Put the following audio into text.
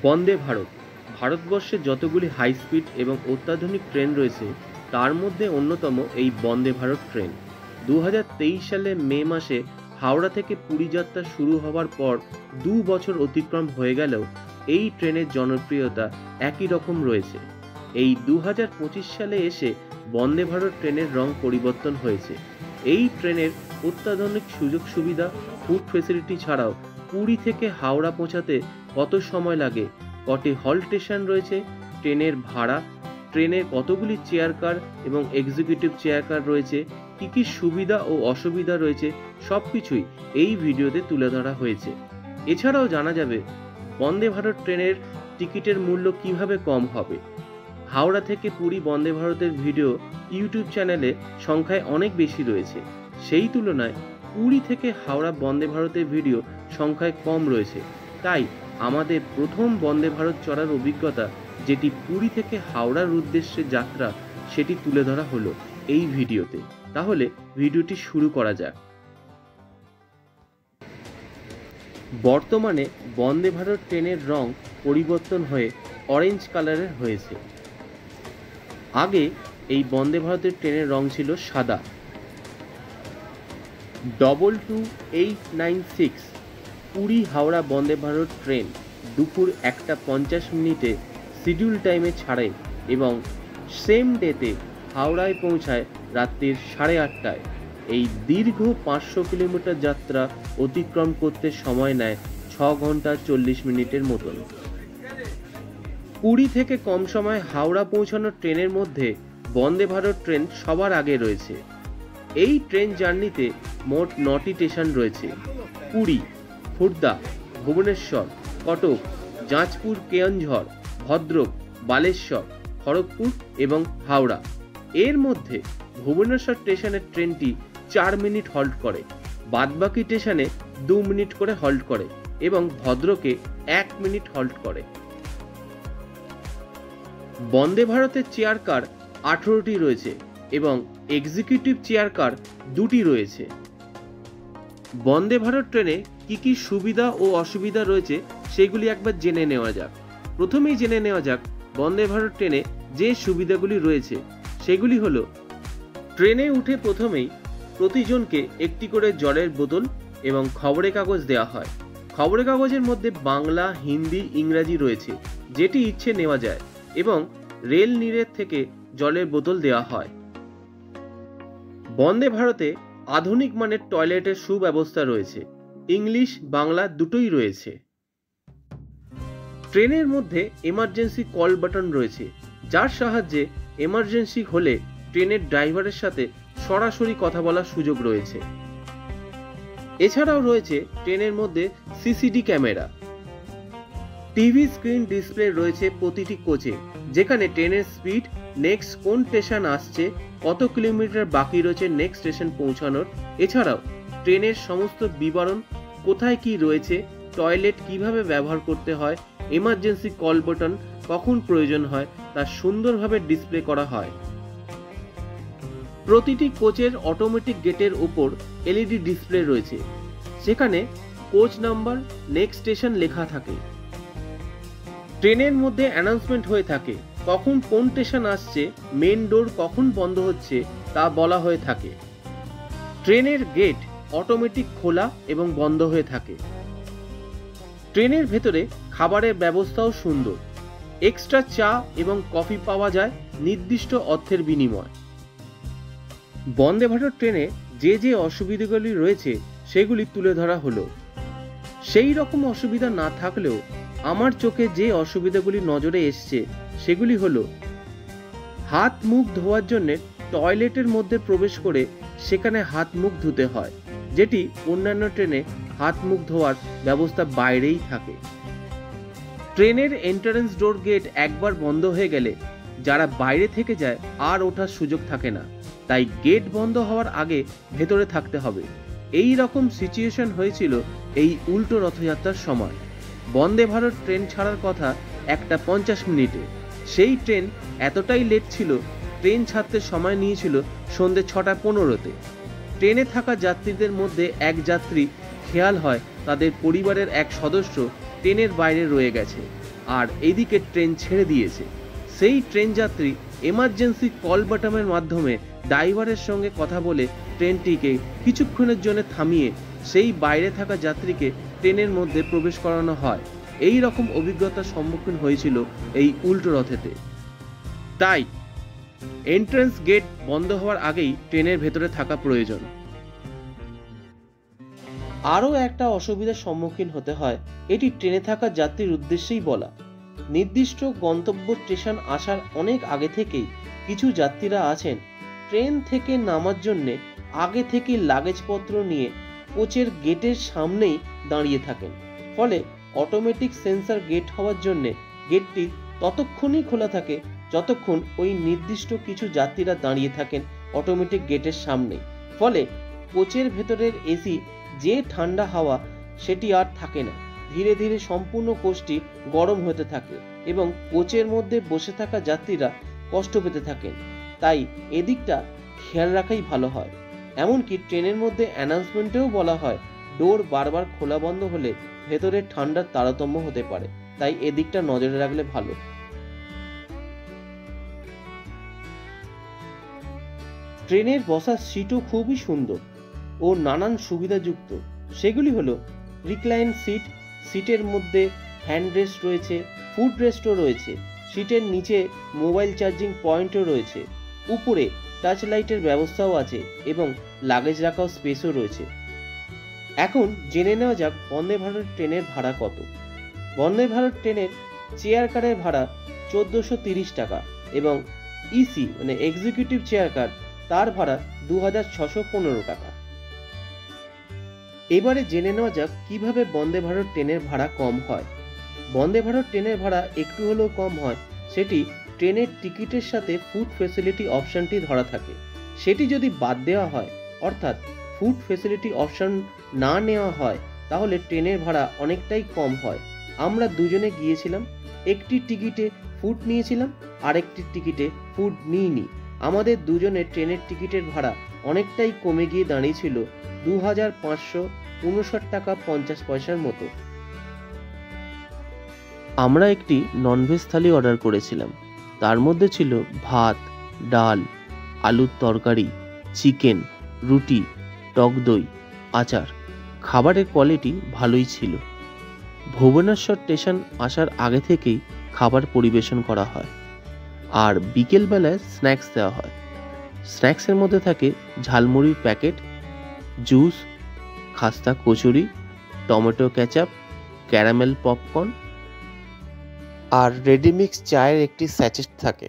বন্দে ভারত ভারতবর্ষে যতগুলি high speed এবং অত্যাধুনিক ট্রেন রয়েছে তার মধ্যে অন্যতম এই বন্দে ভারত ট্রেন। 2023 সালে মে মাসে হাওড়া থেকে পুরী যাত্রা শুরু হওয়ার পর 2 বছর অতিক্রম হয়ে গেলেও এই ট্রেনের জনপ্রিয়তা একই রকম রয়েছে। এই 2025 সালে এসে বন্দে ভারত ট্রেনের রং পরিবর্তন হয়েছে। এই ট্রেনের অত্যাধুনিক সুযোগ সুবিধা, ফুড ফেসিলিটি ছাড়াও পুরী থেকে হাওড়া পৌঁছাতে কত সময় লাগে, কটি হল্ট স্টেশন রয়েছে, ট্রেনের ভাড়া, ট্রেনে কতগুলি চেয়ার কার এবং এক্সিকিউটিভ চেয়ার কার রয়েছে, কি কি সুবিধা ও অসুবিধা রয়েছে, সবকিছুই এই ভিডিওতে তুলে ধরা হয়েছে। এছাড়াও জানা যাবে বন্দে ভারত ট্রেনের টিকিটের মূল্য কিভাবে কম হবে। হাওড়া থেকে পুরী বন্দে ভারতের ভিডিও ইউটিউব চ্যানেলে সংখ্যায় অনেক বেশি রয়েছে, সেই তুলনায় পুরী থেকে হাওড়া বন্দে ভারতের ভিডিও সংখ্যায় কম রয়েছে। তাই আমাদের প্রথম বন্দে ভারত চড়ার অভিজ্ঞতা, যেটি পুরী থেকে হাওড়ার উদ্দেশ্যে যাত্রা, সেটি তুলে ধরা হলো এই ভিডিওতে। তাহলে ভিডিওটি শুরু করা যাক। বর্তমানে বন্দে ভারত ট্রেনের রং পরিবর্তন হয়ে অরেঞ্জ কালারের হয়েছে। আগে এই বন্দে ভারতের ট্রেনের রং ছিল সাদা। 22896 পুরী হাওড়া বন্দে ভারত ট্রেন দুপুর 1:50 শিডিউল টাইমে ছাড়ে এবং সেম ডেতে হাওড়ায় পৌঁছায় রাত্রির 8:30টায়। এই দীর্ঘ 500 কিলোমিটার যাত্রা অতিক্রম করতে সময় নেয় 6 ঘন্টা 40 মিনিটের মতন। পুরী থেকে কম সময় হাওড়া পৌঁছানোর ট্রেনের মধ্যে বন্দে ভারত ট্রেন সবার আগে রয়েছে। এই ট্রেন জার্নিতে মোট 9টি স্টেশন রয়েছে: পুরী, খুর্দা, ভুবনেশ্বর, কটক, জাঁচপুর, কেয়ঞ্ঝর, ভদ্রক, বালেশ্বর, খড়গপুর এবং হাওড়া। এর মধ্যে ভুবনেশ্বর স্টেশনের ট্রেনটি 4 মিনিট হল্ট করে, বাদবাকি স্টেশনে 2 মিনিট করে হল্ট করে এবং ভদ্রকে 1 মিনিট হল্ট করে। বন্দে ভারতের চেয়ার কার 18টি রয়েছে এবং এক্সিকিউটিভ চেয়ার কার 2টি রয়েছে। বন্দে ভারত ট্রেনে কি কি সুবিধা ও অসুবিধা রয়েছে সেগুলি একবার জেনে নেওয়া যাক। প্রথমেই জেনে নেওয়া যাক বন্দে ভারত ট্রেনে যে সুবিধাগুলি রয়েছে সেগুলি হলো: ট্রেনে উঠে প্রথমেই প্রতিজনকে একটি করে জলের বোতল এবং খবরের কাগজ দেওয়া হয়। খবরের কাগজের মধ্যে বাংলা, হিন্দি, ইংরাজি রয়েছে, যেটি ইচ্ছে নেওয়া যায় এবং রেল নিরেট থেকে জলের বোতল দেওয়া হয়। বন্দে ভারতে আধুনিক মানের টয়লেটের সুব্যবস্থা রয়েছে, ইংলিশ বাংলা দুটোই রয়েছে। ট্রেনের মধ্যে এমার্জেন্সি কল বাটন রয়েছে, যার সাহায্যে এমার্জেন্সি হলে ট্রেনের ড্রাইভারের সাথে সরাসরি কথা বলার সুযোগ রয়েছে। এছাড়াও রয়েছে ট্রেনের মধ্যে CCD camera, TV screen display রয়েছে প্রতিটি কোচে, যেখানে ট্রেনের স্পিড, নেক্সট কোন স্টেশন আসছে, কত কিলোমিটার বাকি রয়েছে নেক্সট স্টেশন পৌঁছানোর। এছাড়াও ট্রেনের সমস্ত বিবরণ, কোথায় কি রয়েছে, টয়লেট কিভাবে ব্যবহার করতে হয়, এমার্জেন্সি কল বাটন কখন প্রয়োজন হয়, তা সুন্দরভাবে ডিসপ্লে করা হয়। প্রতিটি কোচের অটোমেটিক গেটের উপর এলইডি ডিসপ্লে রয়েছে, সেখানে কোচ নাম্বার, নেক্সট স্টেশন লেখা থাকে। ট্রেনের মধ্যে অ্যানাউন্সমেন্ট হয়ে থাকে, কখন কোন স্টেশন আসছে, মেন ডোর কখন বন্ধ হচ্ছে তা বলা হয়ে থাকে। ট্রেনের গেট অটোমেটিক খোলা এবং বন্ধ হয়ে থাকে। ট্রেনের ভেতরে খাবারের ব্যবস্থাও সুন্দর, এক্সট্রা চা এবং কফি পাওয়া যায় নির্দিষ্ট অর্থের বিনিময়। বন্দে ভারত ট্রেনে যে যে অসুবিধাগুলি রয়েছে সেগুলি তুলে ধরা হলো। সেই রকম অসুবিধা না থাকলেও আমার চোখে যে অসুবিধাগুলি নজরে এসছে সেগুলি হলো: হাত মুখ ধোয়ার জন্য টয়লেটের মধ্যে প্রবেশ করে সেখানে হাত মুখ ধুতে হয়, যেটি অন্যান্য ট্রেনে হাত মুখ ধোয়ার ব্যবস্থা বাইরেই থাকে। ট্রেনের এন্ট্রান্স ডোর গেট একবার বন্ধ হয়ে গেলে যারা বাইরে থেকে যায় আর ওঠার সুযোগ থাকে না, তাই গেট বন্ধ হওয়ার আগে ভেতরে থাকতে হবে। এই রকম সিচুয়েশন হয়েছিল এই উল্টো রথযাত্রার সময়। বন্দে ভারত ট্রেন ছাড়ার কথা 1:50 মিনিটে, সেই ট্রেন এতটাই লেট ছিল, ট্রেন ছাড়তে সময় নিয়েছিল সন্ধ্যে 6:15-তে। ট্রেনে থাকা যাত্রীদের মধ্যে এক যাত্রী খেয়াল হয় তাদের পরিবারের এক সদস্য ট্রেনের বাইরে রয়ে গেছে। আর এদিকে ট্রেন ছেড়ে দিয়েছে। সেই ট্রেন যাত্রী এমার্জেন্সি কল বাটনের মাধ্যমে ড্রাইভারের সঙ্গে কথা বলে ট্রেনটিকে কিছুক্ষণের জন্য থামিয়ে সেই বাইরে থাকা যাত্রীকে ট্রেনের মধ্যে প্রবেশ করানো হয়। এই রকম অভিজ্ঞতার সম্মুখীন হয়েছিল এই উল্টো রথেতে। তাই এন্ট্রান্স গেট বন্ধ হওয়ার আগেই ট্রেনের ভেতরে থাকা প্রয়োজন। আরও একটা অসুবিধার সম্মুখীন হতে হয়, এটি ট্রেনে থাকা যাত্রীর উদ্দেশ্যেই বলা। নির্দিষ্ট গন্তব্য স্টেশন আসার অনেক আগে থেকেই কিছু যাত্রীরা আছেন ট্রেন থেকে নামার জন্যে আগে থেকে লাগেজপত্র নিয়ে কোচের গেটের সামনেই দাঁড়িয়ে থাকেন। ফলে অটোমেটিক সেন্সর গেট হওয়ার জন্যে গেটটি ততক্ষণই খোলা থাকে যতক্ষণ ওই নির্দিষ্ট কিছু যাত্রীরা দাঁড়িয়ে থাকেন অটোমেটিক গেটের সামনেই। ফলে কোচের ভেতরের এসি যে ঠান্ডা হাওয়া সেটি আর থাকে না, ধীরে ধীরে সম্পূর্ণ কোচটি গরম হতে থাকে এবং কোচের মধ্যে বসে থাকা যাত্রীরা কষ্ট পেতে থাকেন। তাই এদিকটা খেয়াল রাখাই ভালো হয়। এমনকি ট্রেনের মধ্যে অ্যানাউন্সমেন্টেও বলা হয় ডোর বারবার খোলা বন্ধ হলে ভেতরের ঠান্ডার তারতম্য হতে পারে, তাই এদিকটা নজরে রাখলে ভালো। ট্রেনের বসার সিটও খুবই সুন্দর ও নানান সুবিধাযুক্ত। সেগুলি হলো রিক্লাইন সিট, সিটের মধ্যে হ্যান্ড রেস্ট রয়েছে, ফুড রেস্টও রয়েছে, সিটের নিচে মোবাইল চার্জিং পয়েন্টও রয়েছে, উপরে টাচ লাইটের ব্যবস্থাও আছে এবং লাগেজ রাখাও স্পেসও রয়েছে। এখন জেনে নেওয়া যাক বন্দে ভারত ট্রেনের ভাড়া কত। বন্দে ভারত ট্রেনের চেয়ার কারের ভাড়া 1430 টাকা এবং ইসি মানে এক্সিকিউটিভ চেয়ার কার তার ভাড়া 2615 টাকা। এবারে জেনে নেওয়া যাক কিভাবে বন্দে ভারত ট্রেনের ভাড়া কম হয়। বন্দে ভারত ট্রেনের ভাড়া একটু হলেও কম হয়, সেটি ট্রেনের টিকিটের সাথে ফুড ফেসিলিটি অপশনটি ধরা থাকে। সেটি যদি বাদ দেওয়া হয়, অর্থাৎ ফুড ফেসিলিটি অপশন না নেওয়া হয়, তাহলে ট্রেনের ভাড়া অনেকটাই কম হয়। আমরা দুজনে গিয়েছিলাম, একটি টিকিটে ফুড নিয়েছিলাম, আরেকটি টিকিটে ফুড নিইনি। আমাদের দুজনের ট্রেনের টিকিটের ভাড়া অনেকটাই কমে গিয়ে দাঁড়িয়েছিল 2559 টাকা 50 পয়সার মতো। আমরা একটি ননভেজ থালি অর্ডার করেছিলাম। তার মধ্যে ছিল ভাত, ডাল, আলুর তরকারি, চিকেন, রুটি, টক দই, আচার। খাবারের কোয়ালিটি ভালোই ছিল। ভুবনেশ্বর স্টেশন আসার আগে থেকেই খাবার পরিবেশন করা হয় আর বিকেলবেলায় স্ন্যাক্স দেওয়া হয়। স্ন্যাক্সের মধ্যে থাকে ঝালমুড়ির প্যাকেট, জুস, খাস্তা kachori, tomato ketchup, caramel popcorn আর রেডিমিক্স চায়ের একটি স্যাচেট থাকে।